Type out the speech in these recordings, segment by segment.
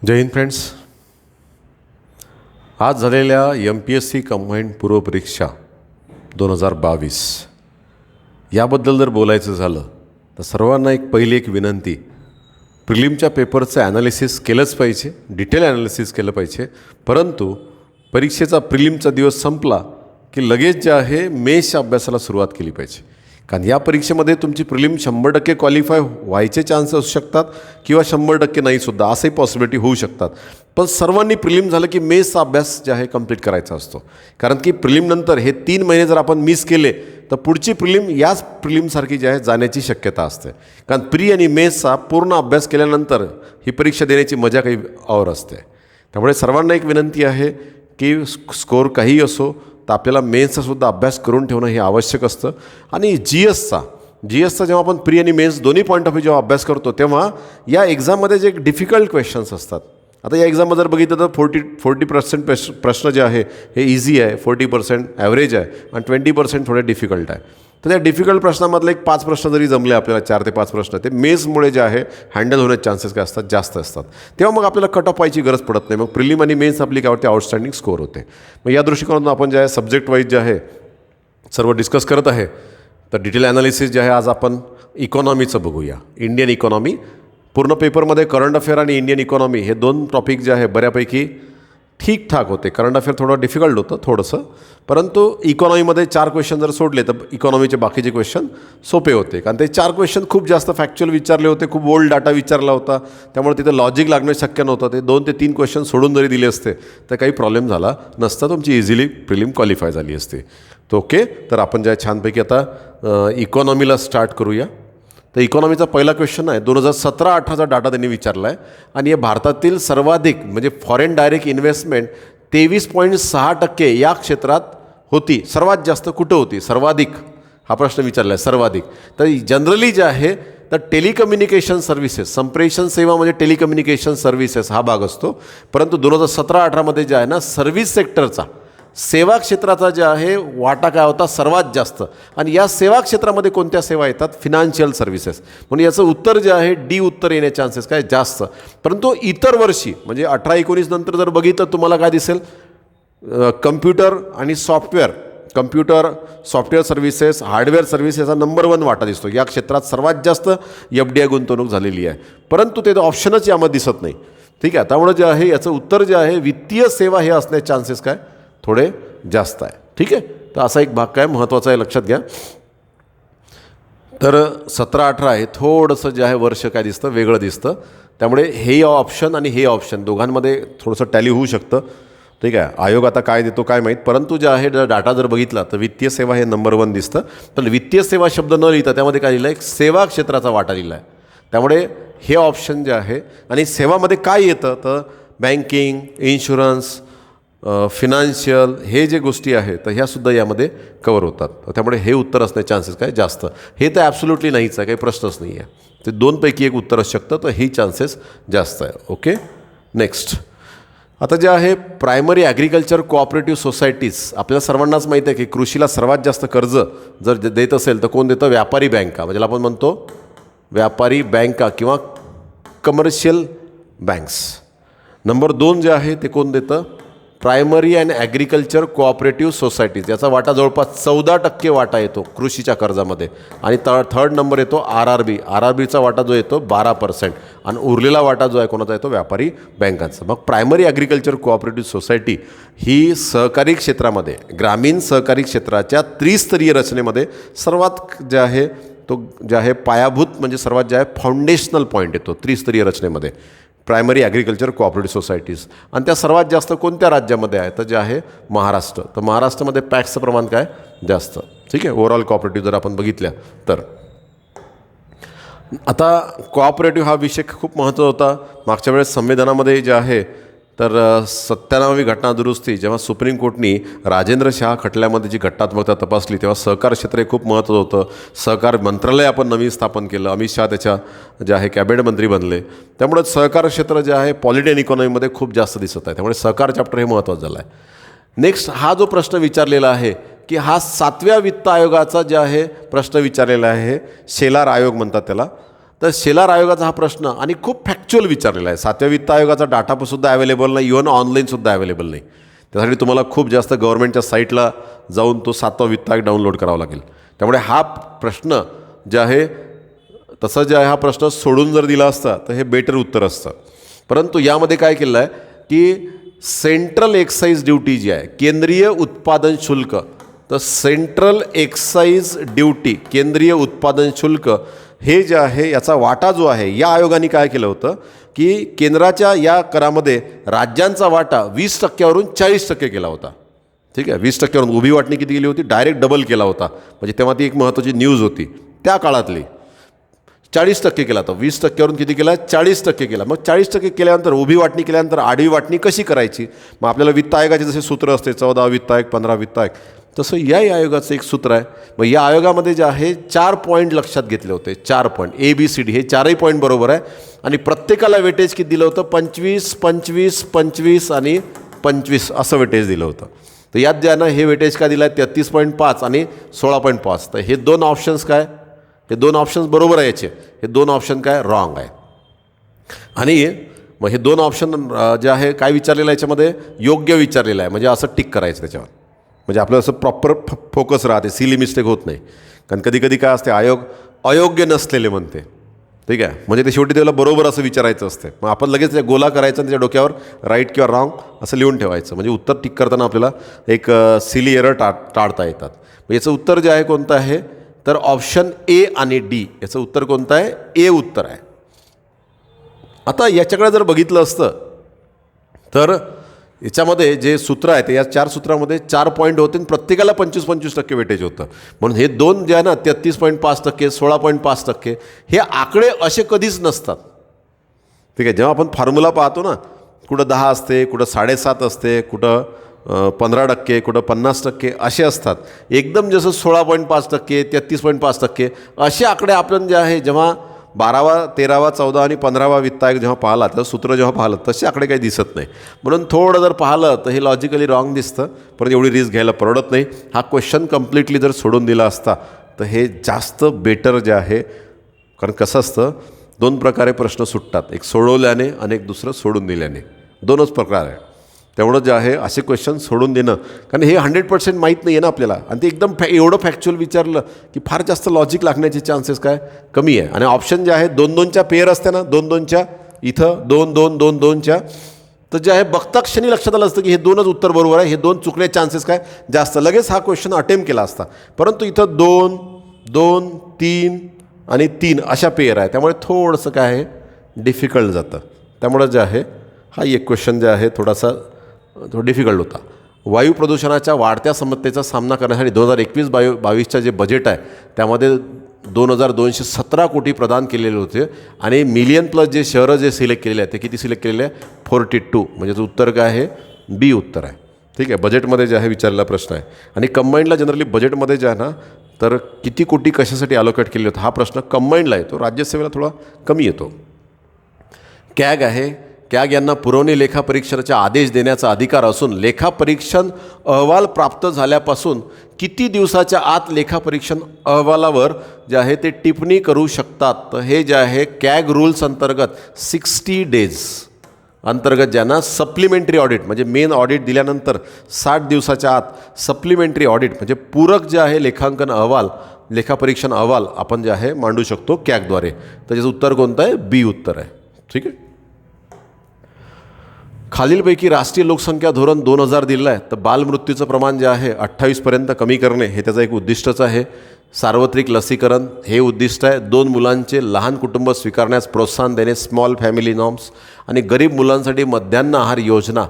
जय Hind friends. आज झालेल्या MPSC combined पूर्वपरीक्षा 2022 याबद्दल जर बोलायचं झालं तर सर्वांना पहिली विनंती, प्रिलिमच्या पेपरचं ॲनालिसिस केलंच पाहिजे, डिटेल ॲनालिसिस केलं पाहिजे. परंतु परीक्षेचा प्रिलिमचा दिवस संपला की लगेच जे आहे मेन्सच्या अभ्यासाला सुरुवात केली पाहिजे. कारण या परीक्षेमध्ये तुमची प्रिलिम 100% क्वालिफाय व्हायचे चान्स असू शकतात किंवा 100% नाहीसुद्धा, असंही पॉसिबिलिटी होऊ शकतात. पण सर्वांनी प्रिलिम झालं की मेन्सचा अभ्यास जे आहे कंप्लीट करायचा असतो. कारण की प्रिलिमनंतर हे 3 महिने जर आपण मिस केले तर पुढची प्रिलिम याच प्रिलिमसारखी जी आहे जाण्याची शक्यता असते. कारण प्री आणि मेन्सचा पूर्ण अभ्यास केल्यानंतर ही परीक्षा देण्याची मजा काही और असते. त्यामुळे सर्वांना एक विनंती आहे की स्कोअर काहीही असो तर आपल्याला मेन्सचासुद्धा अभ्यास करून ठेवणं हे आवश्यक असतं. आणि जी एसचा जेव्हा आपण प्री आणि मेन्स दोन्ही पॉईंट ऑफ व्ह्यू जेव्हा अभ्यास करतो तेव्हा या एक्झाममध्ये जे डिफिकल्ट क्वेश्चन्स असतात. आता या एक्झाममध्ये जर बघितलं तर 40% प्रश्न जे आहे हे इझी आहे, 40% ॲव्हरेज आहे आणि 20% थोडे डिफिकल्ट आहे. तर त्या डिफिकल्ट प्रश्नामधले 5 प्रश्न जरी जमले आपल्याला, 4 ते 5 प्रश्न, ते मेन्समुळे जे आहे हँडल होण्याचे चान्सेस काय असतात, जास्त असतात. तेव्हा मग आपल्याला कट ऑफ व्हायची गरज पडत नाही. मग प्रिलिम आणि मेन्स आपली काय होते, आउटस्टँडिंग स्कोअर होते. मग या दृष्टिकोनातून आपण जे आहे सब्जेक्ट वाईज जे आहे सर्व डिस्कस करत आहे. तर डिटेल ॲनालिसिस जे आहे आज आपण इकॉनॉमीचं बघूया. इंडियन इकॉनॉमी पूर्ण पेपरमध्ये करंट अफेअर आणि इंडियन इकॉनॉमी हे 2 टॉपिक जे आहे बऱ्यापैकी ठीकठाक होते. करंट अफेअर थोडं डिफिकल्ट होतं थोडंसं, परंतु इकॉनॉमीमध्ये 4 क्वेश्चन जर सोडले तर इकॉनॉमीचे बाकीचे क्वेश्चन सोपे होते. कारण ते 4 क्वेश्चन खूप जास्त फॅक्च्युअल विचारले होते, खूप ओल्ड डाटा विचारला होता, त्यामुळे तिथं लॉजिक लागणं शक्य नव्हतं. ते 2 ते 3 क्वेश्चन सोडून जरी दिले असते तर काही प्रॉब्लेम झाला नसता, तुमची इझिली प्रिलिम क्वालिफाय झाली असते. तर ओके, तर आपण ज्या छानपैकी आता इकॉनॉमीला स्टार्ट करूया. तर इकॉनॉमीचा पहिला क्वेश्चन आहे 2017-18चा डाटा त्यांनी विचारला आहे. आणि हे भारतातील सर्वाधिक म्हणजे फॉरेन डायरेक्ट इन्व्हेस्टमेंट 23.6% या क्षेत्रात होती. सर्वात जास्त कुठं होती, सर्वाधिक हा प्रश्न विचारला आहे, सर्वाधिक. तर जनरली जे आहे तर टेलिकम्युनिकेशन सर्व्हिसेस, संप्रेषण सेवा म्हणजे टेलिकम्युनिकेशन सर्व्हिसेस हा भाग असतो. परंतु 2017-18मध्ये जे आहे ना सर्व्हिस सेक्टरचा, सेवा क्षेत्राचा जे आहे वाटा काय होता, सर्वात जास्त. आणि या सेवा क्षेत्रामध्ये कोणत्या सेवा येतात, फिनान्शियल सर्व्हिसेस. म्हणून याचं उत्तर जे आहे डी उत्तर येण्याचे चान्सेस काय जास्त. परंतु इतर वर्षी म्हणजे 18-19 नंतर जर बघितलं तुम्हाला काय दिसेल, कम्प्युटर आणि सॉफ्टवेअर सर्व्हिसेस, हार्डवेअर सर्व्हिसेसचा नंबर 1 वाटा दिसतो. या क्षेत्रात सर्वात जास्त FDI गुंतवणूक झालेली आहे. परंतु ते ऑप्शनच यामध्ये दिसत नाही. ठीक आहे, त्यामुळे जे आहे याचं उत्तर जे आहे वित्तीय सेवा हे असण्याचे चान्सेस काय थोडे जास्त आहे. ठीक आहे, तर असा एक भाग काय महत्त्वाचा आहे, लक्षात घ्या. तर 17-18 आहे थोडंसं जे आहे वर्ष काय दिसतं, वेगळं दिसतं. त्यामुळे हे ऑप्शन आणि हे ऑप्शन दोघांमध्ये थोडंसं टॅली होऊ शकतं. ठीक आहे, आयोग आता काय देतो काय माहीत. परंतु जे आहे डाटा जर बघितला तर वित्तीय सेवा हे नंबर 1 दिसतं. पण वित्तीय सेवा शब्द न लिहिता त्यामध्ये काय लिहिलं आहे, सेवा क्षेत्राचा वाटा लिहिला आहे. त्यामुळे हे ऑप्शन जे आहे, आणि सेवामध्ये काय येतं तर बँकिंग, इन्शुरन्स, फिनान्शियल, हे जे गोष्टी आहेत तर ह्यासुद्धा यामध्ये कवर होतात. त्यामुळे हे उत्तर असण्याचे चान्सेस काय जास्त. हे तर ॲब्सोल्युटली नाहीच आहे, काही प्रश्नच नाही आहे. ते 2 पैकी एक उत्तर असू शकतं, तर ही चान्सेस जास्त आहे. Okay, next. आता जे आहे प्रायमरी ॲग्रिकल्चर कोऑपरेटिव्ह सोसायटीज, आपल्याला सर्वांनाच माहीत आहे की कृषीला सर्वात जास्त कर्ज जर देत असेल तर कोण देतं, व्यापारी बँका, म्हणजे आपण म्हणतो व्यापारी बँका किंवा कमर्शियल बँक्स. नंबर 2 जे आहे ते कोण देतं, primary and agriculture cooperative societies. याचा वाटा जवळपास 14% वाटा येतो कृषीच्या कर्जामध्ये. आणि थर्ड नंबर येतो RRBचा वाटा जो येतो 12%. आणि उरलेला वाटा जो आहे कोणाचा येतो, व्यापारी बँकांचा. मग प्रायमरी ॲग्रिकल्चर कोऑपरेटिव्ह सोसायटी ही सहकारी क्षेत्रामध्ये, ग्रामीण सहकारी क्षेत्राच्या त्रिस्तरीय रचनेमध्ये सर्वात जे आहे तो जे आहे पायाभूत म्हणजे सर्वात जे आहे फाउंडेशनल पॉईंट येतो त्रिस्तरीय रचनेमध्ये, प्रायमरी ॲग्रिकल्चर कोऑपरेटिव्ह सोसायटीज. आणि त्या सर्वात जास्त कोणत्या राज्यामध्ये आहे तर जे आहे महाराष्ट्र. तर महाराष्ट्रामध्ये पॅक्सचं प्रमाण काय जास्त. ठीक आहे, ओव्हरऑल कोऑपरेटिव्ह जर आपण बघितल्या तर. आता कोऑपरेटिव्ह हा विषय खूप महत्त्वाचा होता. मागच्या वेळेस संविधानामध्ये जे आहे तर 97वी घटना दुरुस्ती जेव्हा सुप्रीम कोर्टनी राजेंद्र शहा खटल्यामध्ये जी घटनात्मकता तपासली तेव्हा सहकार क्षेत्र हे खूप महत्त्वाचं होतं. सहकार मंत्रालय आपण नवीन स्थापन केलं, अमित शहा त्याच्या जे आहे कॅबिनेट मंत्री बनले. त्यामुळे सहकार क्षेत्र जे आहे पॉलिटी अँड इकॉनॉमीमध्ये खूप जास्त दिसत आहे. त्यामुळे सहकार चॅप्टर हे महत्त्वाचं झालं आहे. नेक्स्ट हा जो प्रश्न विचारलेला आहे की हा 7व्या वित्त आयोगाचा जे आहे प्रश्न विचारलेला आहे, शेलार आयोग म्हणतात त्याला. तर शेलार आयोगाचा हा प्रश्न आणि खूप फॅक्च्युअल विचारलेला आहे. 7व्या वित्त आयोगाचा डाटासुद्धा अवेलेबल नाही, इव्हन ऑनलाईनसुद्धा अवेलेबल नाही. त्यासाठी तुम्हाला खूप जास्त गव्हर्नमेंटच्या साईटला जाऊन तो 7वा वित्त आयोग डाउनलोड करावा लागेल. त्यामुळे हा प्रश्न जे आहे तसं जे आहे हा प्रश्न सोडून जर दिला असता तर हे बेटर उत्तर असतं. परंतु यामध्ये काय केलं आहे की सेंट्रल एक्साईज ड्युटी जी आहे, केंद्रीय उत्पादन शुल्क, तर सेंट्रल एक्साईज ड्युटी, केंद्रीय उत्पादन शुल्क हे जे आहे याचा वाटा जो आहे, या आयोगाने काय केलं होतं की केंद्राच्या या करामध्ये राज्यांचा वाटा 20% 40% केला होता. ठीक आहे, 20% उभी वाटणी किती केली होती, डायरेक्ट डबल केला होता. म्हणजे तेव्हा ती एक महत्त्वाची न्यूज होती त्या काळातली. 40% केला, तर 20% किती केला, 40% केला. मग 40% केल्यानंतर उभी वाटणी केल्यानंतर आडवी वाटणी कशी करायची, मग आपल्याला वित्त आयोगाचे जसे सूत्र असते 14 वित्त आयोग 15 वित्त आयोग, तसं याही आयोगाचं एक सूत्र आहे. मग या आयोगामध्ये जे आहे 4 पॉईंट लक्षात घेतले होते, 4 पॉईंट ABCD, हे 4ही पॉईंट बरोबर आहे. आणि प्रत्येकाला वेटेज किती दिलं होतं, 25, 25, 25 आणि 25 असं वेटेज दिलं होतं. तर यात जे आहे ना हे वेटेज काय दिलं आहे, 33.5 आणि 16.5. तर हे 2 ऑप्शन्स काय, हे 2 ऑप्शन्स बरोबर आहे याचे, हे 2 ऑप्शन काय रॉंग आहे. आणि मग हे 2 ऑप्शन जे आहे काय विचारलेलं आहे याच्यामध्ये, योग्य विचारलेलं आहे. म्हणजे असं टिक करायचं त्याच्यावर, म्हणजे आपलं असं प्रॉपर फोकस राहते, सिली मिस्टेक होत नाही. कारण कधी कधी काय असते, आयोग अयोग्य नसलेले म्हणते. ठीक आहे, म्हणजे ते शेवटी त्याला बरोबर असं विचारायचं असते. मग आपण लगेच गोला करायचं आणि त्याच्या डोक्यावर राईट किंवा रॉंग असं लिहून ठेवायचं. म्हणजे उत्तर टिक करताना आपल्याला एक सिली एरर टाळता येतात. मग याचं उत्तर जे आहे कोणतं आहे, तर ऑप्शन A आणि D, याचं उत्तर कोणतं आहे, A उत्तर आहे. आता याच्याकडे जर बघितलं असतं तर याच्यामध्ये जे सूत्र आहे ते या 4 सूत्रामध्ये 4 पॉईंट होते आणि प्रत्येकाला 25-25% वेटेज होतं. म्हणून हे 2 जे आहे ना 33.5%, 16.5%, हे आकडे असे कधीच नसतात. ठीक आहे, जेव्हा आपण फॉर्म्युला पाहतो ना, कुठं 10 असते, कुठं 7.5 असते, कुठं 15%, कुठं 50% असे असतात. एकदम जसं 16.5%, 33.5% असे आकडे आपण जे आहे जेव्हा 12वा 13वा 14 आणि 15वा वित्त आयोग जेव्हा पाहिला, तर सूत्र जेव्हा पाहिलं तसे आकडे काही दिसत नाही. म्हणून थोडं जर पाहिलं तर हे लॉजिकली रॉंग दिसतं, पण एवढी रिस्क घ्यायला परवडत नाही. हा क्वेश्चन कम्प्लिटली जर सोडून दिला असता तर हे जास्त बेटर जे आहे. कारण कसं असतं, 2 प्रकारे प्रश्न सुटतात, एक सोडवल्याने आणि एक दुसरं सोडून दिल्याने, 2च प्रकार आहे. तेवढं जे आहे असे क्वेश्चन सोडून देणं, कारण हे 100% माहीत नाही आहे ना आपल्याला, आणि ते एकदम एवढं फॅक्च्युअल विचारलं की फार जास्त लॉजिक लागण्याचे चान्सेस काय कमी आहे. आणि ऑप्शन जे आहे 2-2च्या पेअर असते ना, 2-2च्या इथं 2-2-2-2च्या, तर जे आहे बघता क्षणी लक्षात आलं असतं की हे 2च उत्तर बरोबर आहे, हे 2 चुकण्याचे चान्सेस काय जास्त, लगेच हा क्वेश्चन अटेम्प्ट केला असता. परंतु इथं 2-2, 3 आणि 3 अशा पेअर आहे, त्यामुळे थोडंसं काय आहे डिफिकल्ट जातं. त्यामुळे जे आहे हा एक क्वेश्चन जे आहे थोडासा डिफिकल्ट होता. वायू प्रदूषणाच्या वाढत्या समस्येचा सामना करण्यासाठी 2021-22च्या जे बजेट आहे त्यामध्ये 2217 कोटी प्रदान केलेले होते. आणि मिलियन प्लस जे शहरं जे सिलेक्ट केलेले आहेत ते किती सिलेक्ट केलेले आहे, 42. म्हणजे उत्तर काय आहे, B उत्तर आहे. ठीक आहे, बजेटमध्ये जे आहे विचारलेला प्रश्न आहे. आणि कंबाईंडला जनरली बजेटमध्ये जे आहे ना, तर किती कोटी कशासाठी अलोकेट केले होते हा प्रश्न कंबाईंडला येतो, राज्यसेवेला थोडा कमी येतो. कॅग आहे, कॅग यांना पुरवणी लेखापरीक्षणाचे आदेश देण्याचा अधिकार असून लेखापरीक्षण अहवाल प्राप्त झाल्यापासून किती दिवसाच्या आत लेखापरीक्षण अहवालावर जे आहे ते टिप्पणी करू शकतात. तर हे जे आहे कॅग रूल्स अंतर्गत 60 डेज अंतर्गत ज्यांना सप्लिमेंटरी ऑडिट, म्हणजे मेन ऑडिट दिल्यानंतर 60 दिवसाच्या आत सप्लिमेंटरी ऑडिट म्हणजे पूरक जे आहे लेखांकन अहवाल, लेखापरीक्षण अहवाल आपण जे आहे मांडू शकतो कॅगद्वारे. तर त्याचं उत्तर कोणतं आहे, B उत्तर आहे. ठीक आहे, खालीलपैकी राष्ट्रीय लोकसंख्या धोरण 2000 दिलं आहे, तर बालमृत्यूचं प्रमाण जे आहे 28पर्यंत कमी करणे हे त्याचं एक उद्दिष्टच आहे. सार्वत्रिक लसीकरण हे उद्दिष्ट आहे. 2 मुलांचे लहान कुटुंब स्वीकारण्यास प्रोत्साहन देणे, स्मॉल फॅमिली नॉर्म्स, आणि गरीब मुलांसाठी मध्यान्ह आहार योजना.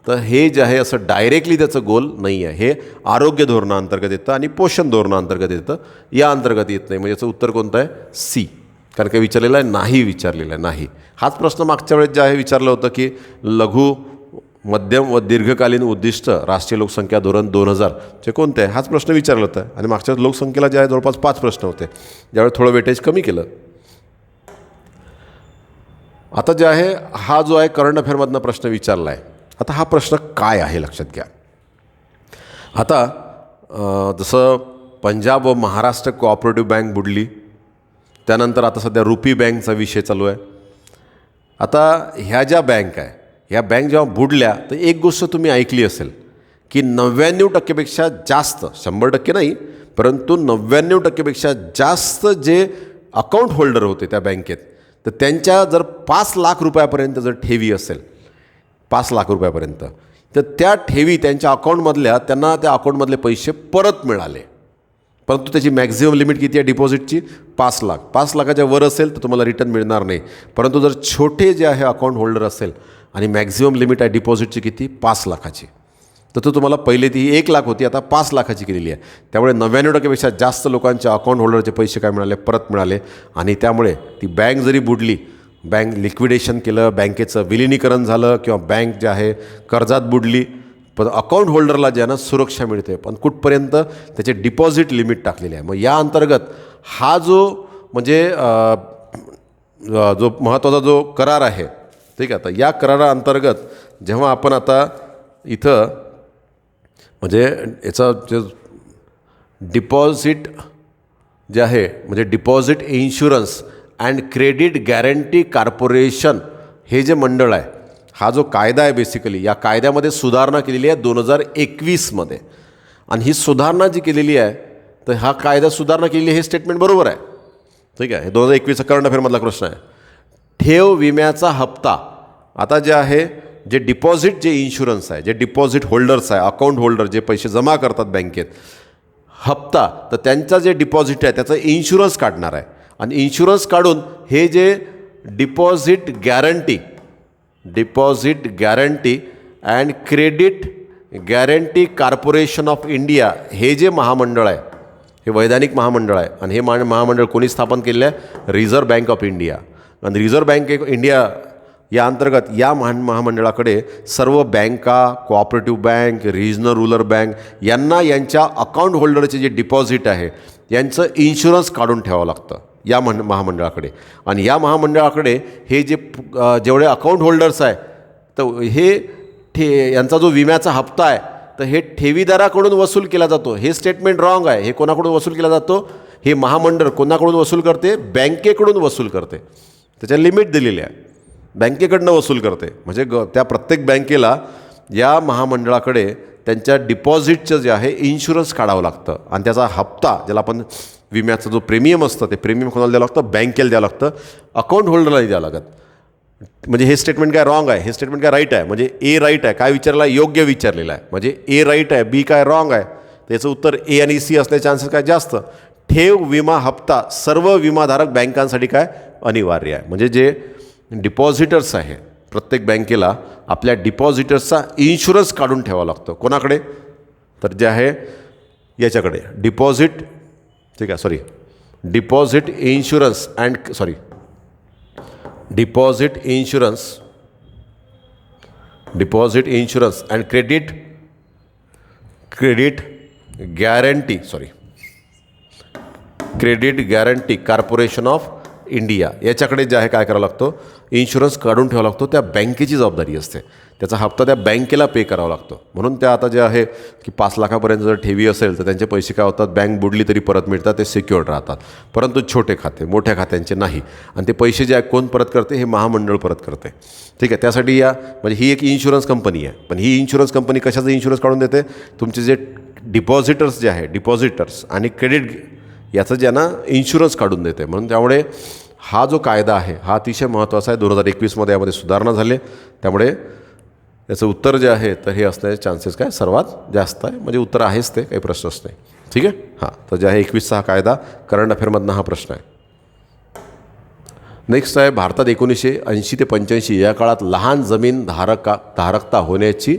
तर हे जे आहे असं डायरेक्टली त्याचं गोल नाही आहे, हे आरोग्य धोरणाअंतर्गत येतं आणि पोषण धोरणाअंतर्गत येतं, या अंतर्गत येत नाही. म्हणजे याचं उत्तर कोणतं आहे, C. कारण काय विचारलेलं आहे, नाही विचारलेलं आहे, नाही. हाच प्रश्न मागच्या वेळेस जे आहे विचारलं होतं की लघु, मध्यम व दीर्घकालीन उद्दिष्ट राष्ट्रीय लोकसंख्या धोरण 2000 चे कोणते आहे, हाच प्रश्न विचारला होता. आणि मागच्या लोकसंख्येला जे आहे जवळपास 5 प्रश्न होते, ज्यावेळी थोडं वेटेज कमी केलं. आता जे आहे हा जो आहे करंट अफेअरमधनं प्रश्न विचारला आहे. आता हा प्रश्न काय आहे लक्षात घ्या. आता जसं पंजाब व महाराष्ट्र कोऑपरेटिव्ह बँक बुडली, त्यानंतर आता सध्या रुपी बँकचा विषय चालू आहे. आता ह्या ज्या बँक आहे, ह्या बँक जेव्हा बुडल्या तर एक गोष्ट तुम्ही ऐकली असेल की 99%पेक्षा जास्त, 100% नाही, परंतु 99%पेक्षा जास्त जे अकाउंट होल्डर होते त्या बँकेत, तर त्यांच्या जर 5 लाख रुपयापर्यंत जर ठेवी असेल, 5 लाख रुपयापर्यंत, तर त्या ठेवी त्यांच्या अकाउंटमधल्या, त्यांना त्या अकाउंटमधले पैसे परत मिळाले. परंतु त्याची मॅक्झिमम लिमिट किती आहे डिपॉझिटची? 5 लाख. 5 लाखाच्या वर असेल तर तुम्हाला रिटर्न मिळणार नाही. परंतु जर छोटे जे आहे अकाउंट होल्डर असेल आणि मॅक्झिमम लिमिट आहे डिपॉझिटची किती? 5 लाखाची, तर तो तुम्हाला पहिले ती 1 लाख होती, आता 5 लाखाची केलेली आहे. त्यामुळे 99%पेक्षा जास्त लोकांच्या अकाउंट होल्डरचे पैसे काय मिळाले? परत मिळाले. आणि त्यामुळे ती बँक जरी बुडली, बँक लिक्विडेशन केलं, बँकेचं विलिनीकरण झालं किंवा बँक जे आहे कर्जात बुडली, पण अकाउंट होल्डरला जे आहे ना सुरक्षा मिळते. पण कुठपर्यंत? त्याचे डिपॉझिट लिमिट टाकलेली आहे. मग या अंतर्गत हा जो म्हणजे जो महत्त्वाचा जो करार आहे, ठीक आहे, तर या कराराअंतर्गत जेव्हा आपण आता इथं म्हणजे याचं जे डिपॉझिट जे आहे, म्हणजे deposit insurance and credit guarantee corporation हे जे मंडळ आहे, हा जो कायदा आहे बेसिकली, या कायद्यामध्ये सुधारणा केलेली आहे 2021मध्ये. आणि ही सुधारणा जी केलेली आहे, तर हा कायदा सुधारणा केलेली हे स्टेटमेंट बरोबर आहे, ठीक आहे. हे 2021चा करंट अफेअरमधला प्रश्न आहे. ठेव विम्याचा हप्ता, आता जे आहे जे डिपॉझिट जे इन्शुरन्स आहे, जे डिपॉझिट होल्डर्स आहे, अकाउंट होल्डर जे पैसे जमा करतात बँकेत, हप्ता, तर त्यांचा जे डिपॉझिट आहे त्याचा इन्शुरन्स काढणार आहे. आणि इन्शुरन्स काढून हे जे deposit guarantee and credit guarantee corporation of India हे जे महामंडळ आहे, हे वैधानिक महामंडळ आहे. आणि हे महामंडळ कोणी स्थापन केलेलं आहे? Reserve bank of India. आणि रिझर्व्ह बँक ऑफ इंडिया या अंतर्गत या महामंडळाकडे सर्व बँका, cooperative bank, regional rural bank यांना यांच्या अकाउंट होल्डरचे जे डिपॉझिट आहे यांचं इन्शुरन्स काढून ठेवावं लागतं या महामंडळाकडे. आणि या महामंडळाकडे हे जे जेवढे अकाउंट होल्डर्स आहे, तर हे यांचा जो विम्याचा हप्ता आहे, तर हे ठेवीदाराकडून वसूल केला जातो. हे स्टेटमेंट रॉंग आहे. हे कोणाकडून वसूल केला जातो? हे महामंडळ कोणाकडून वसूल करते? बँकेकडून वसूल करते. त्याच्या लिमिट दिलेली आहे, बँकेकडनं वसूल करते. म्हणजे त्या प्रत्येक बँकेला या महामंडळाकडे त्यांच्या डिपॉझिटचं जे आहे इन्शुरन्स काढावं लागतं. आणि त्याचा हप्ता, ज्याला आपण विम्याचा जो प्रीमियम असतं, ते प्रीमियम कोणाला द्यावं लागतं? बँकेला द्यावं लागतं, अकाउंट होल्डरला द्यावं लागत. म्हणजे हे स्टेटमेंट काय रॉंग आहे, हे स्टेटमेंट काय राईट आहे? म्हणजे ए राईट आहे, काय विचारला? योग्य विचारलेलं आहे. म्हणजे ए राईट आहे, बी काय रॉंग आहे? त्याचं उत्तर ए आणि सी असण्याचे चान्सेस काय? जास्त. ठेव विमा हप्ता सर्व विमाधारक बँकांसाठी काय? अनिवार्य आहे. म्हणजे जे डिपॉझिटर्स आहे, प्रत्येक बँकेला आपल्या डिपॉझिटर्सचा इन्शुरन्स काढून ठेवावा लागतो. कोणाकडे? तर जे आहे याच्याकडे डिपॉझिट, ठीक आहे, deposit insurance and credit guarantee corporation of India याच्याकडे जे आहे काय करावं लागतो? इन्शुरन्स काढून ठेवावा लागतो. त्या बँकेची जबाबदारी असते, त्याचा हप्ता त्या बँकेला पे करावा लागतो. म्हणून त्या आता जे आहे की 5 लाखापर्यंत जर ठेवी असेल तर त्यांचे पैसे काय होतात? बँक बुडली तरी परत मिळतात, ते सिक्युअर्ड राहतात. परंतु छोटे खाते, मोठ्या खात्यांचे नाही. आणि ते पैसे जे आहे कोण परत करते? हे महामंडळ परत करते, ठीक आहे. त्यासाठी म्हणजे ही एक इन्शुरन्स कंपनी आहे. पण ही इन्शुरन्स कंपनी कशाचं इन्शुरन्स काढून देते? तुमचे जे डिपॉझिटर्स जे आहे, डिपॉझिटर्स आणि क्रेडिट याचं ज्यांना इन्शुरन्स काढून देते. म्हणून त्यामुळे हा जो कायदा आहे हा अतिशय महत्त्वाचा आहे. 2021मध्ये यामध्ये सुधारणा झाली. त्यामुळे याचं उत्तर जे आहे तर हे असण्याचे चान्सेस काय? सर्वात जास्त आहे. म्हणजे उत्तर आहेच ते, काही प्रश्नच नाही, ठीक आहे. हां, तर जे आहे 21चा हा कायदा करंट अफेअरमधनं हा प्रश्न आहे. नेक्स्ट आहे, भारतात 1980 ते 85 या काळात लहान जमीन धारकता होण्याची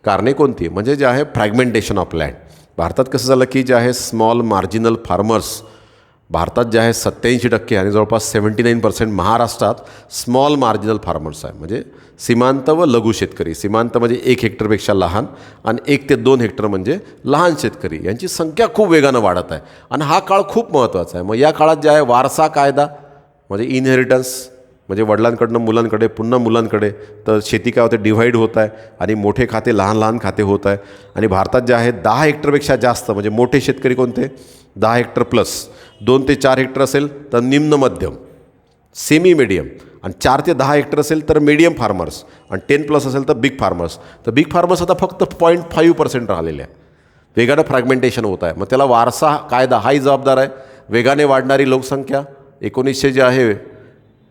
कारणे कोणती? म्हणजे जे आहे फ्रॅगमेंटेशन ऑफ लँड. भारतात कसं झालं की जे आहे स्मॉल मार्जिनल फार्मर्स भारतात जे आहे 87% आणि जवळपास 79% महाराष्ट्रात स्मॉल मार्जिनल फार्मर्स आहे. म्हणजे सीमांत व लघु शेतकरी. सीमांत म्हणजे 1 हेक्टरपेक्षा लहान आणि 1 ते 2 हेक्टर म्हणजे लहान शेतकरी. यांची संख्या खूप वेगानं वाढत आहे आणि हा काळ खूप महत्त्वाचा आहे. मग या काळात जे आहे वारसा कायदा म्हणजे इनहेरिटन्स म्हणजे वडिलांकडनं मुलांकडे पुन्हा मुलांकडे, तर शेती काय होते डिव्हाइड होत आहे आणि मोठे खाते लहान लहान खाते होत आहे. आणि भारतात जे आहे 10 हेक्टरपेक्षा जास्त म्हणजे मोठे शेतकरी कोणते 10 हेक्टर प्लस, 2 ते 4 हेक्टर असेल तर निम्न मध्यम सेमी मीडियम, आणि 4 ते 10 हेक्टर असेल तर मीडियम फार्मर्स, आणि 10 प्लस असेल तर बिग फार्मर्स. तर बिग फार्मर्स आता फक्त 0.5% राहिलेले आहे. वेगानं फ्रॅगमेंटेशन होत आहे. मग त्याला वारसा कायदा हाही जबाबदार आहे. वेगाने वाढणारी लोकसंख्या 1900 जे आहे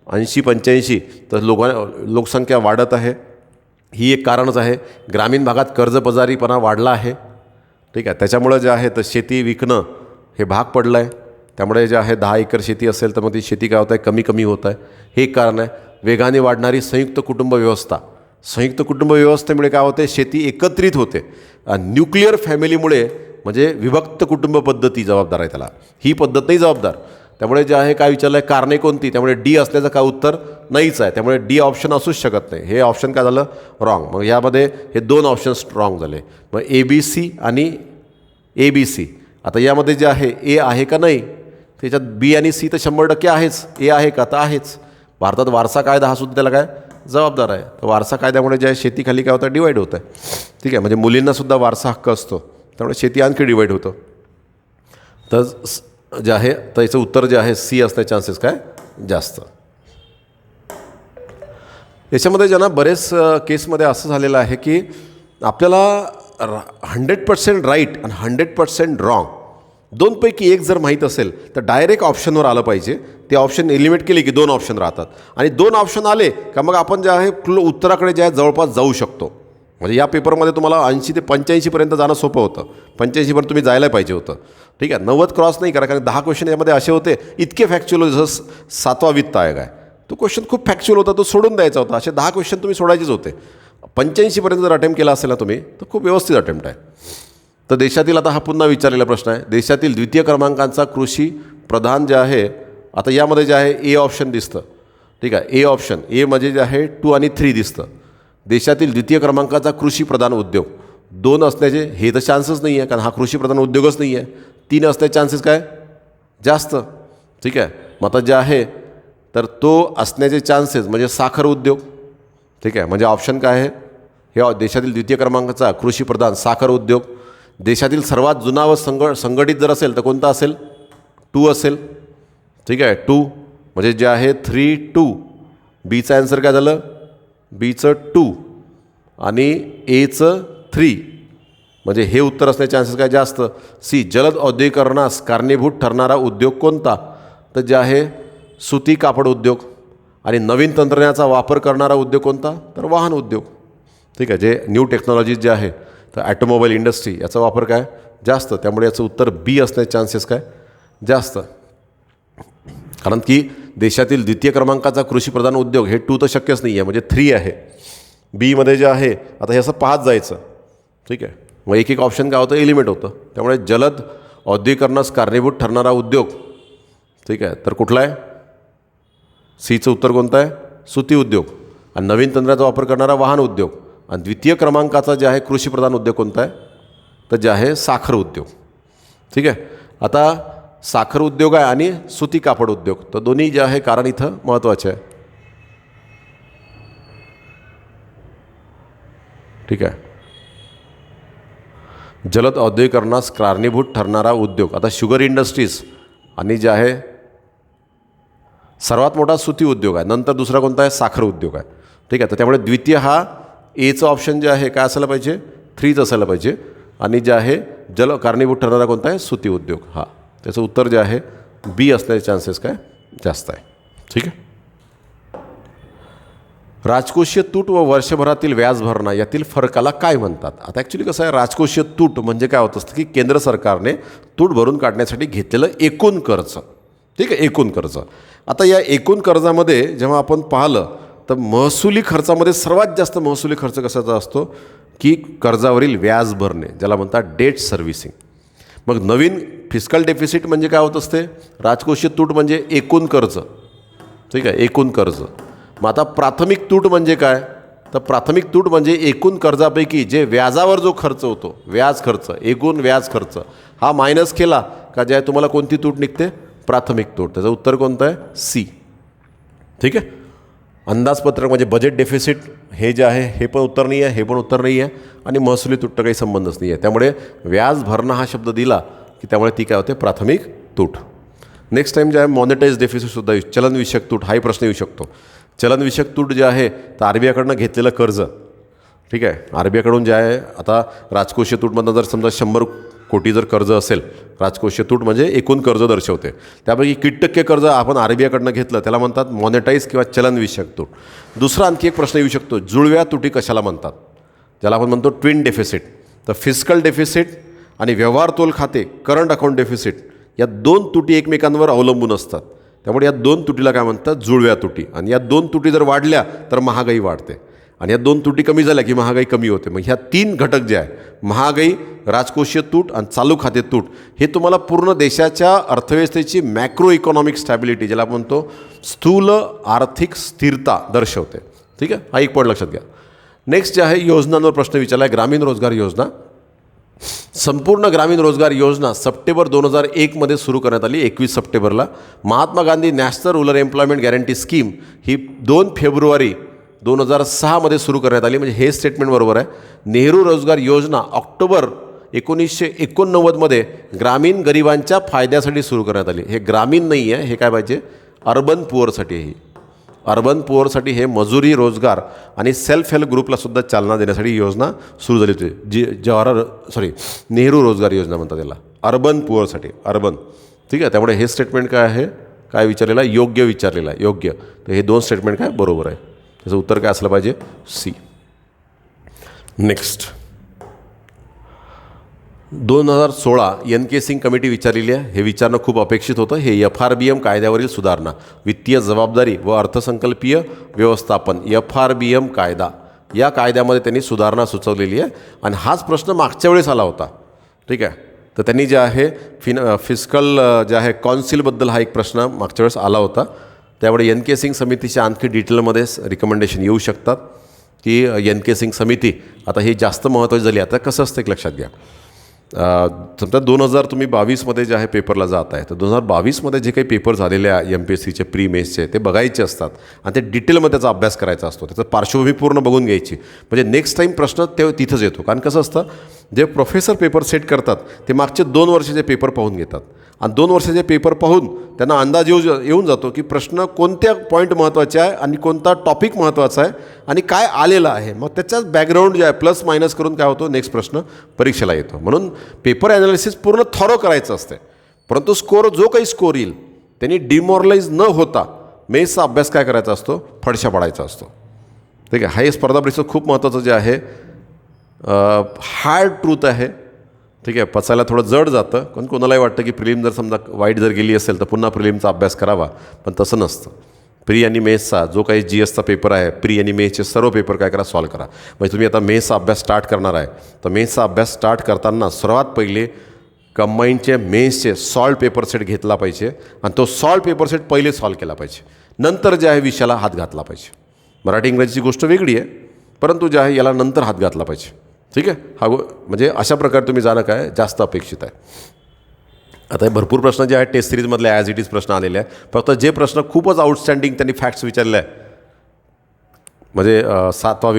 80-85 तर लोकसंख्या वाढत आहे, ही एक कारणच आहे. ग्रामीण भागात कर्जबाजारीपणा वाढला आहे. ठीक आहे, त्याच्यामुळं जे आहे तर शेती विकणं हे भाग पडलं आहे. त्यामुळे जे आहे 10 एकर शेती असेल तर मग ती शेती काय होत आहे कमी कमी होत आहे. हे एक कारण आहे. वेगाने वाढणारी संयुक्त कुटुंब व्यवस्था, संयुक्त कुटुंब व्यवस्थेमुळे काय होते शेती एकत्रित होते. न्यूक्लिअर फॅमिलीमुळे म्हणजे विभक्त कुटुंब पद्धती जबाबदार आहे त्याला, ही पद्धत नाही जबाबदार. त्यामुळे जे आहे काय विचारलं आहे कारणे कोणती, त्यामुळे डी असल्याचं काय उत्तर नाहीच आहे. त्यामुळे डी ऑप्शन असूच शकत नाही. हे ऑप्शन काय झालं रॉंग. मग यामध्ये हे 2 ऑप्शन्स रॉंग झाले. मग ABC आणि ABC. आता यामध्ये जे आहे ए आहे का नाही, त्याच्यात बी आणि सी तर 100% आहेच. ए आहे का तर आहेच. भारतात वारसा कायदा हा सुद्धा त्याला काय जबाबदार आहे. तर वारसा कायद्यामुळे जे आहे शेतीखाली काय होतं डिवाईड होतं आहे. ठीक आहे, म्हणजे मुलींनासुद्धा वारसा हक्क असतो, त्यामुळे शेती आणखी डिवाईड होतं. तर जे आहे तर याचं उत्तर जे आहे सी असण्याचे चान्सेस काय जास्त. याच्यामध्ये ज्यांना बरेच केसमध्ये असं झालेलं आहे की आपल्याला 100% राईट आणि 100% रॉंग दोनपैकी एक जर माहीत असेल तर डायरेक्ट ऑप्शनवर आलं पाहिजे. ते ऑप्शन एलिमिनेट केले की 2 ऑप्शन राहतात, आणि 2 ऑप्शन आले का मग आपण जे आहे उत्तराकडे जे आहे जवळपास जाऊ शकतो. म्हणजे या पेपरमध्ये तुम्हाला 80 ते 85पर्यंत जाणं सोपं होतं. 85पर्यंत तुम्ही जायला पाहिजे होतं. ठीक आहे, 90 क्रॉस नाही करा, कारण 10 क्वेश्चन यामध्ये असे होते इतके फॅक्च्युअल. जसं 7वा वित्त आयोग आहे तो क्वेश्चन खूप फॅक्च्युअल होता, तो सोडून द्यायचा होता. असे 10 क्वेश्चन तुम्ही सोडायचेच होते. 85पर्यंत जर अटेम्प्ट केला असेल ना तुम्ही तर खूप व्यवस्थित अटेम्प्ट आहे. तर देशातील आता हा पुन्हा विचारलेला प्रश्न आहे. देशातील द्वितीय क्रमांकाचा कृषी प्रधान जे आहे, आता यामध्ये जे आहे ए ऑप्शन दिसतं. ठीक आहे, ए ऑप्शन ए म्हणजे जे आहे 2 आणि 3 दिसतं. देशातील द्वितीय क्रमांकाचा कृषी प्रधान उद्योग 2 असण्याचे हे तर चान्सेस नाही आहे, कारण हा कृषी प्रधान उद्योगच नाही आहे. 3 असण्याचे चान्सेस काय जास्त. ठीक आहे, मग आता जे आहे तर तो असण्याचे चान्सेस म्हणजे साखर उद्योग. ठीक आहे, म्हणजे ऑप्शन काय आहे हे देशातील द्वितीय क्रमांकाचा कृषी प्रधान साखर उद्योग. देशातील सर्वात जुना व संघटित जर असेल तर कोणता असेल 2 असेल. ठीक आहे, 2 म्हणजे जे आहे 3-2. बीचं ॲन्सर काय झालं, बीचं 2 आणि एचं 3, म्हणजे हे उत्तर असण्याचे चान्सेस काय जास्त. सी जलद औद्योगिकरणास कारणीभूत ठरणारा उद्योग कोणता, तर जे आहे सुती कापड उद्योग. आणि नवीन तंत्रज्ञानाचा वापर करणारा उद्योग कोणता, तर वाहन उद्योग. ठीक आहे, जे न्यू टेक्नॉलॉजीज जे आहे तर ॲटोमोबाईल इंडस्ट्री याचा वापर काय जास्त. त्यामुळे याचं उत्तर बी असण्याचे चान्सेस काय जास्त. कारण की देशातील द्वितीय क्रमांकाचा कृषीप्रधान उद्योग हे 2 तर शक्यच नाही आहे, म्हणजे 3 आहे. बीमध्ये जे आहे आता हे असं पाहत जायचं. ठीक आहे, मग एक ऑप्शन काय होतं एलिमेंट होतं. त्यामुळे जलद औद्योगिकरणास कारणीभूत ठरणारा उद्योग. ठीक आहे, तर कुठला आहे सीचं उत्तर कोणतं आहे सुती उद्योग. आणि नवीन तंत्राचा वापर करणारा वाहन उद्योग. आणि द्वितीय क्रमांकाचा जे आहे कृषीप्रधान उद्योग कोणता आहे तर जे आहे साखर उद्योग. ठीक आहे, आता साखर उद्योग आहे आणि सुती कापड उद्योग, तर दोन्ही जे आहे कारण इथं महत्त्वाचे आहे. ठीक आहे, जलद औद्योगिकरणास कारणीभूत ठरणारा उद्योग. आता शुगर इंडस्ट्रीज आणि जे आहे सर्वात मोठा सुती उद्योग आहे, नंतर दुसरा कोणता आहे साखर उद्योग आहे. ठीक आहे, तर त्यामुळे द्वितीय हा एचं ऑप्शन जे आहे काय असायला पाहिजे 3च असायला पाहिजे. आणि जे आहे कारणीभूत ठरणारा कोणता आहे सुती उद्योग, हा त्याचं उत्तर जे आहे बी असण्याचे चान्सेस काय जास्त आहे. ठीक आहे, राजकोषीय तूट व वर्षभरातील व्याज भरणा यातील फरकाला काय म्हणतात. आता ॲक्च्युली कसं आहे राजकोषीय तूट म्हणजे काय होत असतं की केंद्र सरकारने तूट भरून काढण्यासाठी घेतलेलं एकूण कर्ज. ठीक आहे, एकूण कर्ज. आता या एकूण कर्जामध्ये जेव्हा आपण पाहिलं तर महसुली खर्चामध्ये सर्वात जास्त महसुली खर्च कशाचा असतो की कर्जावरील व्याज भरणे, ज्याला म्हणतात डेट सर्व्हिसिंग. मग नवीन फिस्कल डेफिसिट म्हणजे काय होत असते राजकोषीय तूट म्हणजे एकूण कर्ज. ठीक आहे, एकूण कर्ज. मग आता प्राथमिक तूट म्हणजे काय, तर प्राथमिक तूट म्हणजे एकूण कर्जापैकी जे व्याजावर जो खर्च होतो व्याज खर्च, एकूण व्याज खर्च हा मायनस केला का जे तुम्हाला कोणती तूट निघते प्राथमिक तूट. त्याचं उत्तर कोणतं आहे सी. ठीक आहे, अंदाजपत्रक म्हणजे बजेट डेफिसिट हे जे आहे हे पण उत्तर नाही आहे, हे पण उत्तर नाही आहे, आणि महसुली तुटतं काही संबंधच नाही आहे. त्यामुळे व्याज भरणा हा शब्द दिला की त्यामुळे ती काय होते, प्राथमिक तूट. नेक्स्ट टाईम जे आहे मॉनिटाईज डेफिसिटसुद्धा चलनविषयक तूट हाही प्रश्न येऊ शकतो. चलनविषयक तूट जे आहे तर RBIकडनं घेतलेलं कर्ज, ठीक आहे, RBIकडून जे आहे आता राजकोषीय तूटमधनं जर समजा 100 कोटी जर कर्ज असेल, राजकोषीय तूट म्हणजे एकूण कर्ज दर्शवते, त्यापैकी किती टक्के कर्ज आपण RBIकडनं घेतलं त्याला म्हणतात मॉनिटाईज किंवा चलनविषयक तूट. दुसरा आणखी एक प्रश्न येऊ शकतो, जुळव्या तुटी कशाला म्हणतात, ज्याला आपण म्हणतो ट्विन डेफिसिट. तर फिस्कल डेफिसिट आणि व्यवहार तोल खाते करंट अकाउंट डेफिसिट या 2 तुटी एकमेकांवर अवलंबून असतात. त्यामुळे या 2 तुटीला काय म्हणतात, जुळव्या तुटी. आणि या 2 तुटी जर वाढल्या तर महागाई वाढते, आणि या 2 तुटी कमी झाल्या की महागाई कमी होते. मग ह्या 3 घटक जे आहे, महागाई, राजकोषीय तूट आणि चालू खाते तूट, हे तुम्हाला पूर्ण देशाच्या अर्थव्यवस्थेची मॅक्रो इकॉनॉमिक स्टॅबिलिटी, ज्याला आपण म्हणतो स्थूल आर्थिक स्थिरता दर्शवते. ठीक आहे, हा एक पॉईंट लक्षात घ्या. नेक्स्ट जे आहे योजनांवर प्रश्न विचारला आहे. ग्रामीण रोजगार योजना, संपूर्ण ग्रामीण रोजगार योजना सप्टेंबर 2001 सुरू करण्यात आली. 21 सप्टेंबरला. Mahatma Gandhi national rural employment guarantee scheme ही 2 फेब्रुवारी 2006 सुरू करण्यात आली. म्हणजे हे स्टेटमेंट बरोबर आहे. नेहरू रोजगार योजना ऑक्टोबर 1989 ग्रामीण गरिबांच्या फायद्यासाठी सुरू करण्यात आली. हे ग्रामीण नाही आहे, हे काय पाहिजे, अर्बन पुअरसाठी आहे. ही अर्बन पुअरसाठी हे मजुरी, रोजगार आणि सेल्फ हेल्प ग्रुपलासुद्धा चालना देण्यासाठी योजना सुरू झाली होती. नेहरू रोजगार योजना म्हणतात त्याला, अर्बन पुअरसाठी, अर्बन. ठीक आहे, त्यामुळे हे स्टेटमेंट काय आहे, काय विचारलेलं आहे, योग्य विचारलेलं आहे, योग्य. तर हे 2 स्टेटमेंट काय बरोबर आहे. त्याचं उत्तर काय असलं पाहिजे, C. Next 2016 NK Singh committee विचारलेली आहे. हे विचारणं खूप अपेक्षित होतं. हे FRBM कायद्यावरील सुधारणा, वित्तीय जबाबदारी व अर्थसंकल्पीय व्यवस्थापन, FRBM कायदा, या कायद्यामध्ये त्यांनी सुधारणा सुचवलेली आहे. आणि हाच प्रश्न मागच्या वेळेस आला होता. ठीक आहे, तर त्यांनी जे आहे फिस्कल जे आहे कौन्सिलबद्दल हा एक प्रश्न मागच्या वेळेस आला होता. त्यामुळे NK सिंग समितीच्या आणखी डिटेलमध्ये रिकमेंडेशन येऊ शकतात की NK सिंग समिती आता ही जास्त महत्त्वाची झाली. आता कसं असतं एक लक्षात घ्या, समजा 2022 जे आहे पेपरला जात आहे, तर 2022 जे काही पेपर झालेले आहे MPSCचे प्री मेन्सचे, ते बघायचे असतात आणि ते डिटेलमध्ये त्याचा अभ्यास करायचा असतो. त्याचं पार्श्वभूमी पूर्ण बघून घ्यायची, म्हणजे नेक्स्ट टाईम प्रश्न ते तिथंच येतो. कारण कसं असतं, जे प्रोफेसर पेपर सेट करतात ते मागचे 2 वर्षाचे पेपर पाहून घेतात, आणि 2 वर्षाचे पेपर पाहून त्यांना अंदाज येऊन जातो की प्रश्न कोणत्या पॉईंट महत्त्वाचे आहे आणि कोणता टॉपिक महत्त्वाचा आहे आणि काय आलेलं आहे. मग त्याच्याच बॅकग्राऊंड जे आहे प्लस मायनस करून काय होतो, नेक्स्ट प्रश्न परीक्षेला येतो. म्हणून पेपर ॲनालिसिस पूर्ण थॉरो करायचं असते. परंतु जो काही स्कोर येईल त्यांनी डिमॉरलाइज न होता मेन्सचा अभ्यास काय करायचा असतो, फडशा पाडायचा असतो. ठीक आहे, हे स्पर्धा परीक्षेचं खूप महत्त्वाचं जे आहे हार्ड ट्रूथ आहे. ठीक आहे, पचायला थोडं जड जातं, पण कोणालाही वाटतं की प्रिलिम जर समजा वाईट जर गेली असेल तर पुन्हा प्रिलिमचा अभ्यास करावा, पण तसं नसतं. प्री आणि मेन्सचा जो काही GSचा पेपर आहे, प्री आणि मेन्सचे सर्व पेपर काय करा, सॉल्व करा. म्हणजे तुम्ही आता मेन्सचा अभ्यास स्टार्ट करणार आहे, तर मेन्सचा अभ्यास स्टार्ट करताना सर्वात पहिले कंबाईनचे मेन्सचे सॉल्व पेपर सेट घेतला पाहिजे, आणि तो सॉल्व पेपर सेट पहिले सॉल्व केला पाहिजे. नंतर जे आहे विषयाला हात घातला पाहिजे. मराठी इंग्रजीची गोष्ट वेगळी आहे, परंतु जे आहे याला नंतर हात घातला पाहिजे. ठीक आहे, हा म्हणजे अशा प्रकारे तुम्ही जाणं काय जास्त अपेक्षित आहे. आता हे भरपूर प्रश्न जे आहेत टेस्ट सिरीजमधले ॲज इट इज प्रश्न आलेले आहे. फक्त जे प्रश्न खूपच आउटस्टँडिंग त्यांनी फॅक्ट्स विचारले आहे, म्हणजे 7वा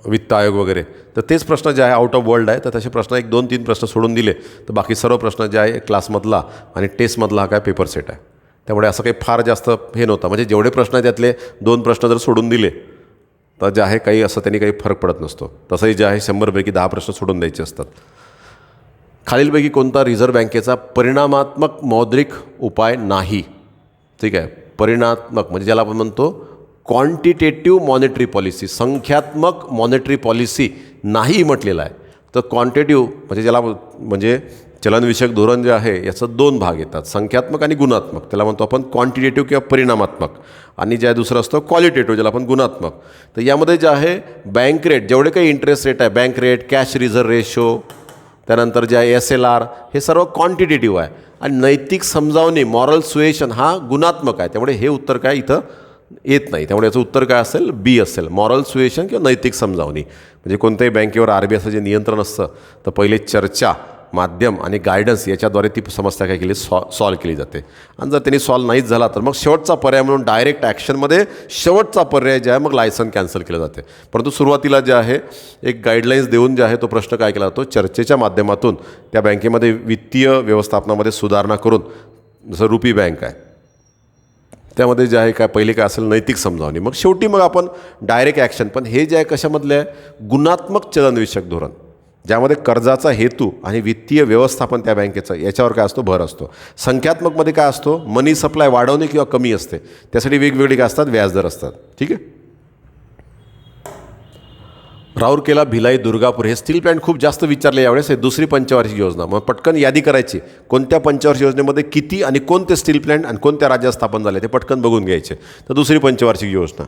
वित्त आयोग वगैरे, तर तेच प्रश्न जे आहे आउट ऑफ वर्ल्ड आहे. तर तसे प्रश्न 1, 2, 3 प्रश्न सोडून दिले तर बाकी सर्व प्रश्न जे आहे क्लासमधला आणि टेस्टमधला हा काय पेपर सेट आहे. त्यामुळे असं काही फार जास्त हे नव्हतं. म्हणजे जेवढे प्रश्न आहे त्यातले 2 प्रश्न जर सोडून दिले तर जे आहे काही असं त्यांनी काही फरक पडत नसतो. तसंही जे आहे 100पैकी 10 प्रश्न सोडून द्यायचे असतात. खालीलपैकी कोणता रिझर्व्ह बँकेचा परिणामात्मक मौद्रिक उपाय नाही. ठीक आहे, परिणामात्मक म्हणजे ज्याला आपण म्हणतो क्वांटिटेटिव्ह मॉनिटरी पॉलिसी, संख्यात्मक मॉनिटरी पॉलिसी नाही म्हटलेलं आहे. तर क्वांटिटेटिव्ह म्हणजे ज्याला म्हणजे चलनविषयक धोरण जे आहे याचं 2 भाग येतात, संख्यात्मक आणि गुणात्मक. त्याला म्हणतो आपण क्वांटिटेटिव्ह किंवा परिणामात्मक, आणि जे दुसरं असतं क्वालिटेटिव्ह ज्याला आपण गुणात्मक. तर यामध्ये जे आहे बँक रेट, जेवढे काही इंटरेस्ट रेट आहे, bank rate, cash reserve ratio, त्यानंतर जे आहे SLR, हे सर्व क्वांटिटेटिव्ह आहे. आणि नैतिक समजावणी, मॉरल सुएशन, हा गुणात्मक आहे. त्यामुळे हे उत्तर काय इथं येत नाही. त्यामुळे याचं उत्तर काय असेल, B असेल, मॉरल सुएशन किंवा नैतिक समजावणी. म्हणजे कोणत्याही बँकेवर RBIचं जे नियंत्रण असतं तर पहिले चर्चा माध्यम आणि गायडन्स याच्याद्वारे ती समस्या काय केली सॉल्व केली जाते. आणि जर त्यांनी सॉल्व नाहीच झाला तर मग शेवटचा पर्याय म्हणून डायरेक्ट ॲक्शनमध्ये शेवटचा पर्याय जे आहे मग लायसन कॅन्सल केलं जाते. परंतु सुरुवातीला जे आहे एक गाईडलाईन्स देऊन जे आहे तो प्रश्न काय केला जातो, चर्चेच्या माध्यमातून त्या बँकेमध्ये वित्तीय व्यवस्थापनामध्ये सुधारणा करून, जसं रुपी बँक आहे त्यामध्ये जे आहे काय पहिले काय असेल नैतिक समजावणी, मग शेवटी मग आपण डायरेक्ट ॲक्शन. पण हे जे आहे कशामधले आहे, गुणात्मक चलनविषयक धोरण, ज्यामध्ये कर्जाचा हेतू आणि वित्तीय व्यवस्थापन त्या बँकेचं याच्यावर काय असतो भर असतो. संख्यात्मकमध्ये काय असतो, मनी सप्लाय वाढवणे किंवा कमी असते, त्यासाठी वेगवेगळे काय असतात व्याजदर असतात. ठीक आहे. राऊरकेला, भिलाई, दुर्गापूर हे स्टील प्लॅन्ट खूप जास्त विचारले यावेळेस. हे दुसरी पंचवार्षिक योजना. मग पटकन यादी करायची कोणत्या पंचवार्षिक योजनेमध्ये किती आणि कोणते स्टील प्लॅन्ट आणि कोणत्या राज्यात स्थापन झाले ते पटकन बघून घ्यायचे. तर दुसरी पंचवार्षिक योजना.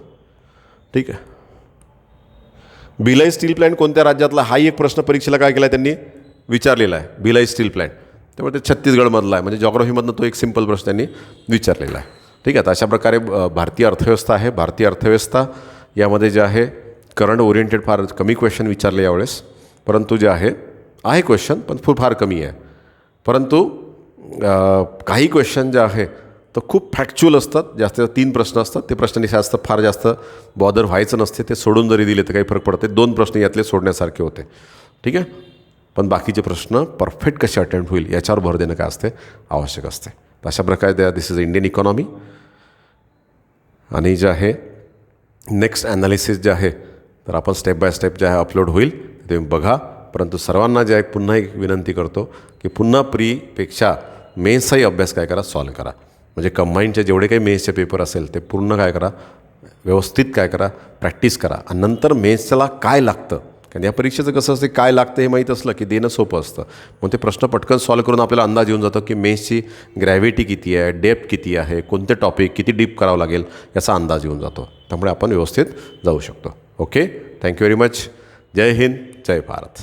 ठीक आहे. भिलाई स्टील प्लॅन्ट कोणत्या राज्यातला, हाही एक प्रश्न परीक्षेला काय केला त्यांनी विचारलेला आहे. भिलाई स्टील प्लॅन्ट त्यामुळे ते छत्तीसगडमधला आहे, म्हणजे जॉग्राफीमधनं तो एक सिंपल प्रश्न त्यांनी विचारलेला आहे. ठीक आहे. तर अशा प्रकारे भारतीय अर्थव्यवस्था आहे. भारतीय अर्थव्यवस्था यामध्ये जे आहे करंट ओरिएंटेड फार कमी क्वेश्चन विचारले यावेळेस, परंतु जे आहे क्वेश्चन पण फार कमी आहे. परंतु काही क्वेश्चन जे आहे तर खूप फॅक्च्युअल असतात. जास्त 3 प्रश्न असतात. ते प्रश्नांनी जास्त फार जास्त बॉदर व्हायचं नसते. ते सोडून जरी दिले तर काही फरक पडते. 2 प्रश्न यातले सोडण्यासारखे होते. ठीक आहे. पण बाकीचे प्रश्न परफेक्ट कसे अटेम्प्ट होईल याच्यावर भर देणं काय असते आवश्यक असते. तर अशा प्रकारे दिस इज इंडियन इकॉनॉमी. आणि जे आहे नेक्स्ट ॲनालिसिस जे आहे तर आपण स्टेप बाय स्टेप जे आहे अपलोड होईल ते बघा. परंतु सर्वांना जे आहे पुन्हा एक विनंती करतो की पुन्हा प्रीपेक्षा मेन्सचाही अभ्यास काय करा, सॉल्व करा. म्हणजे कंबाईनचे जेवढे काही मेन्सचे पेपर असेल ते पूर्ण काय करा, व्यवस्थित काय करा, प्रॅक्टिस करा. आणि नंतर मेन्सला काय लागतं, कारण या परीक्षेचं कसं असते काय लागतं हे माहीत असलं की देणं सोपं असतं. मग ते प्रश्न पटकन सॉल्व करून आपल्याला अंदाज येऊन जातो की मेन्सची ग्रॅव्हिटी किती आहे, डेप्थ किती आहे, कोणते टॉपिक किती डीप करावं लागेल याचा अंदाज येऊन जातो. त्यामुळे आपण व्यवस्थित जाऊ शकतो. ओके. Thank you very much. जय हिंद, जय भारत.